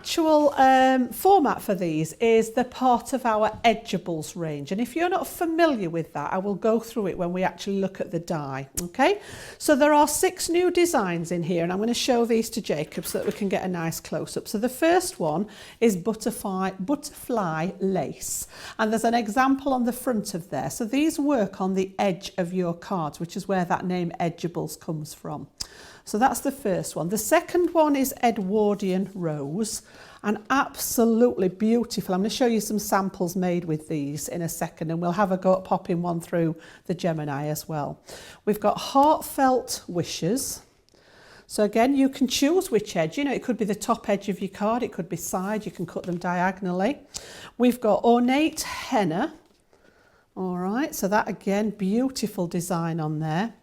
actual format for these is the part of our edgeables range, and if you're not familiar with that, I will go through it when we actually look at the die. Okay, so there are 6 new designs in here, and I'm going to show these to Jacob so that we can get a nice close-up. So the first one is butterfly lace, and there's an example on the front of there. So these work on the edge of your cards, which is where that name Edgeables comes from. So that's the first one. The second one is Edwardian Rose, and absolutely beautiful. I'm going to show you some samples made with these in a second, and we'll have a go at popping one through the Gemini as well. We've got Heartfelt Wishes. So again, you can choose which edge. You know, it could be the top edge of your card, it could be side, you can cut them diagonally. We've got Ornate Henna. All right, so that again, beautiful design on there.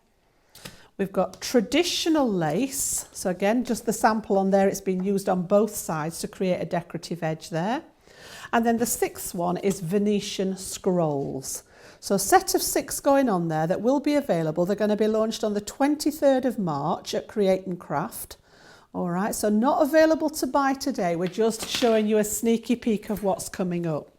We've got Traditional Lace. So again, just the sample on there, it's been used on both sides to create a decorative edge there. And then the 6th one is Venetian Scrolls. So a set of 6 going on there that will be available. They're going to be launched on the 23rd of March at Create and Craft. All right, so not available to buy today. We're just showing you a sneaky peek of what's coming up.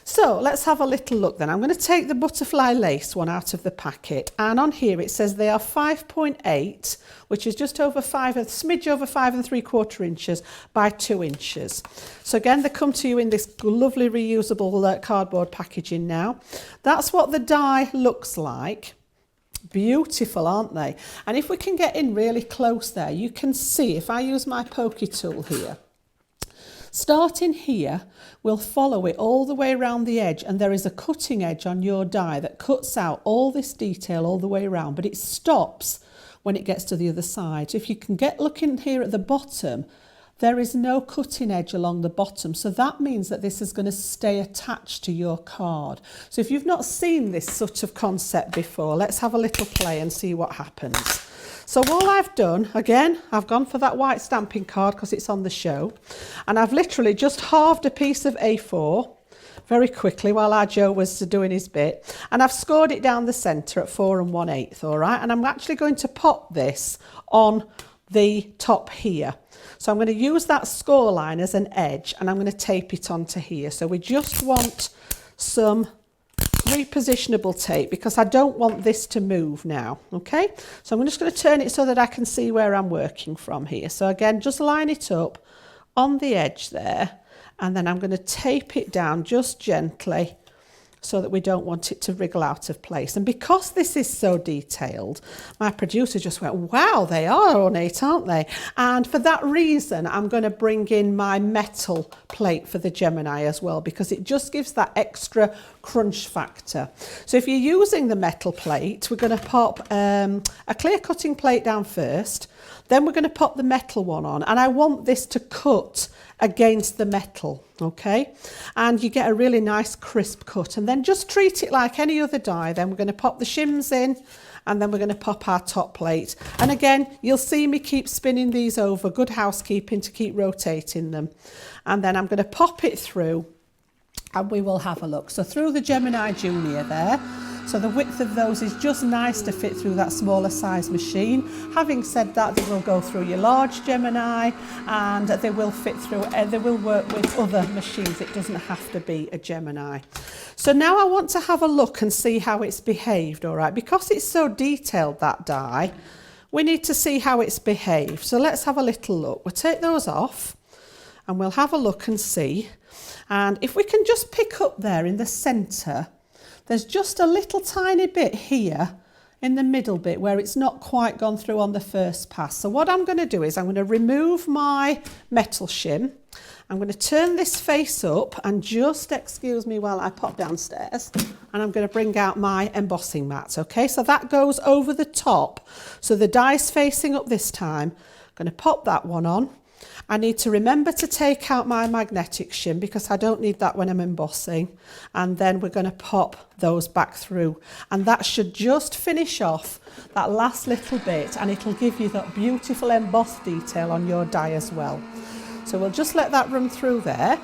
So let's have a little look then. I'm going to take the butterfly lace one out of the packet, and on here it says they are 5.8, which is just over 5, a smidge over 5 3/4 inches by 2 inches. So again, they come to you in this lovely reusable cardboard packaging now. That's what the die looks like. Beautiful, aren't they? And if we can get in really close there, you can see, if I use my pokey tool here, starting here, we'll follow it all the way around the edge, and there is a cutting edge on your die that cuts out all this detail all the way around, but it stops when it gets to the other side. So if you can get looking here at the bottom, there is no cutting edge along the bottom, so that means that this is going to stay attached to your card. So if you've not seen this sort of concept before, let's have a little play and see what happens. So all I've done, again, I've gone for that white stamping card because it's on the show, and I've literally just halved a piece of A4 very quickly while our Joe was doing his bit, and I've scored it down the centre at 4 1/8, all right, and I'm actually going to pop this on the top here. So I'm going to use that score line as an edge, and I'm going to tape it onto here. So we just want some repositionable tape because I don't want this to move now. Okay, so I'm just going to turn it so that I can see where I'm working from here. So again, just line it up on the edge there, and then I'm going to tape it down just gently so that we don't want it to wriggle out of place. And because this is so detailed, my producer just went, wow, they are ornate, aren't they? And for that reason, I'm going to bring in my metal plate for the Gemini as well, because it just gives that extra crunch factor. So if you're using the metal plate, we're going to pop a clear cutting plate down first, then we're going to pop the metal one on, and I want this to cut against the metal, okay? And you get a really nice crisp cut, and then just treat it like any other die. Then we're going to pop the shims in, and then we're going to pop our top plate. And again, you'll see me keep spinning these over, good housekeeping to keep rotating them. And then I'm going to pop it through, and we will have a look. So through the Gemini Junior there. So the width of those is just nice to fit through that smaller size machine. Having said that, they will go through your large Gemini, and they will fit through, they will work with other machines. It doesn't have to be a Gemini. So now I want to have a look and see how it's behaved, all right? Because it's so detailed, that die, we need to see how it's behaved. So let's have a little look. We'll take those off and we'll have a look and see. And if we can just pick up there in the centre, there's just a little tiny bit here in the middle bit where it's not quite gone through on the first pass. So what I'm going to do is I'm going to remove my metal shim. I'm going to turn this face up, and just excuse me while I pop downstairs, and I'm going to bring out my embossing mat. Okay, so that goes over the top. So the die's facing up this time. I'm going to pop that one on. I need to remember to take out my magnetic shim because I don't need that when I'm embossing. And then we're going to pop those back through. And that should just finish off that last little bit, and it'll give you that beautiful embossed detail on your die as well. So we'll just let that run through there.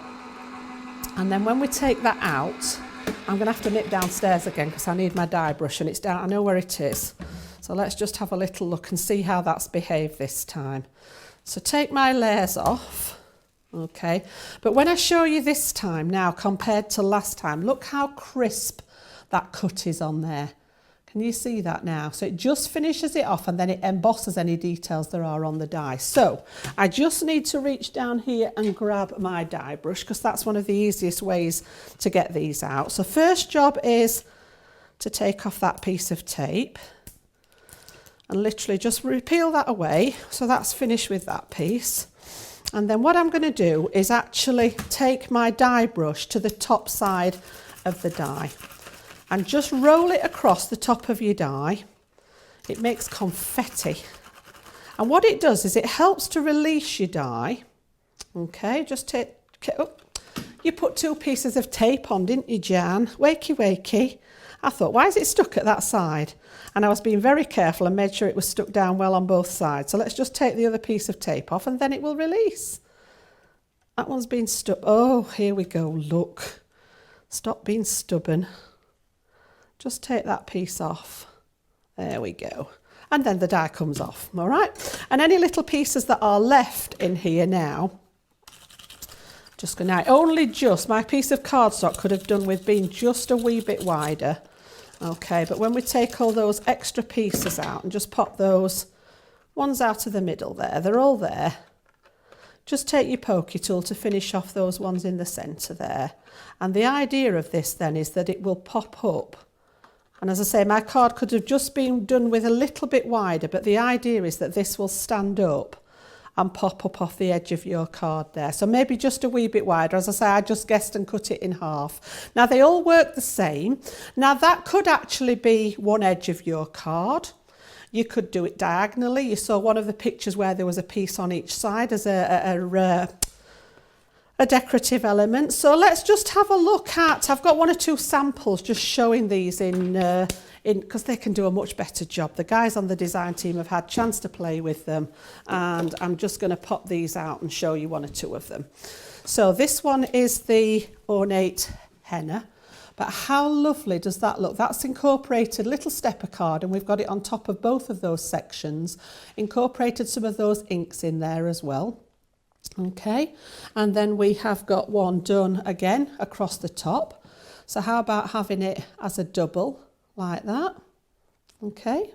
And then when we take that out, I'm going to have to nip downstairs again because I need my die brush, and it's down, I know where it is. So let's just have a little look and see how that's behaved this time. So take my layers off, Okay, but when I show you this time now compared to last time, look how crisp that cut is on there. Can you see that now? So it just finishes it off and then it embosses any details there are on the die. So I just need to reach down here and grab my die brush because that's one of the easiest ways to get these out. So first job is to take off that piece of tape and literally just peel that away. So that's finished with that piece. And then what I'm going to do is actually take my die brush to the top side of the die and just roll it across the top of your die. It makes confetti. And what it does is it helps to release your die. Okay, just take, oh, you put 2 pieces of tape on, didn't you, Jan? Wakey, wakey. I thought, why is it stuck at that side? And I was being very careful and made sure it was stuck down well on both sides. So let's just take the other piece of tape off and then it will release. That one's been stuck. Oh, here we go, look. Stop being stubborn. Just take that piece off. There we go. And then the die comes off, all right? And any little pieces that are left in here now, just going to, only just, my piece of cardstock could have done with being just a wee bit wider. Okay, but when we take all those extra pieces out and just pop those ones out of the middle there, they're all there. Just take your pokey tool to finish off those ones in the centre there. And the idea of this then is that it will pop up. And as I say, my card could have just been done with a little bit wider, but the idea is that this will stand up and pop up off the edge of your card there. So maybe just a wee bit wider. As I say, I just guessed and cut it in half. Now they all work the same. Now that could actually be one edge of your card. You could do it diagonally. You saw one of the pictures where there was a piece on each side as a decorative element. So let's just have a look at, I've got 1 or 2 samples just showing these in because they can do a much better job. The guys on the design team have had a chance to play with them, and I'm just going to pop these out and show you 1 or 2 of them. So this one is the ornate henna, but how lovely does that look? That's incorporated little stepper card, and we've got it on top of both of those sections, incorporated some of those inks in there as well. Okay, and then we have got one done again across the top. So how about having it as a double like that? Okay,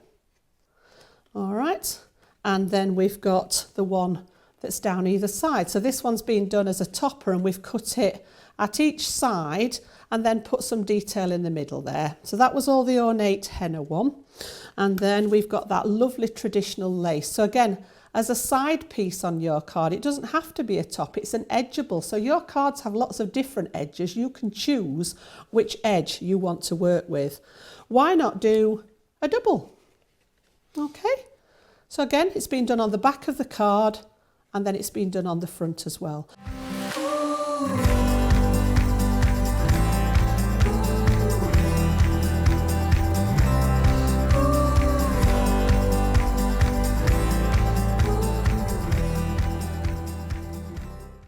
all right, and then we've got the one that's down either side. So this one's been done as a topper and we've cut it at each side and then put some detail in the middle there. So that was all the ornate henna one. And then we've got that lovely traditional lace. So again, as a side piece on your card, it doesn't have to be a top, it's an edgeable. So your cards have lots of different edges. You can choose which edge you want to work with. Why not do a double? Okay, so again, it's been done on the back of the card and then it's been done on the front as well.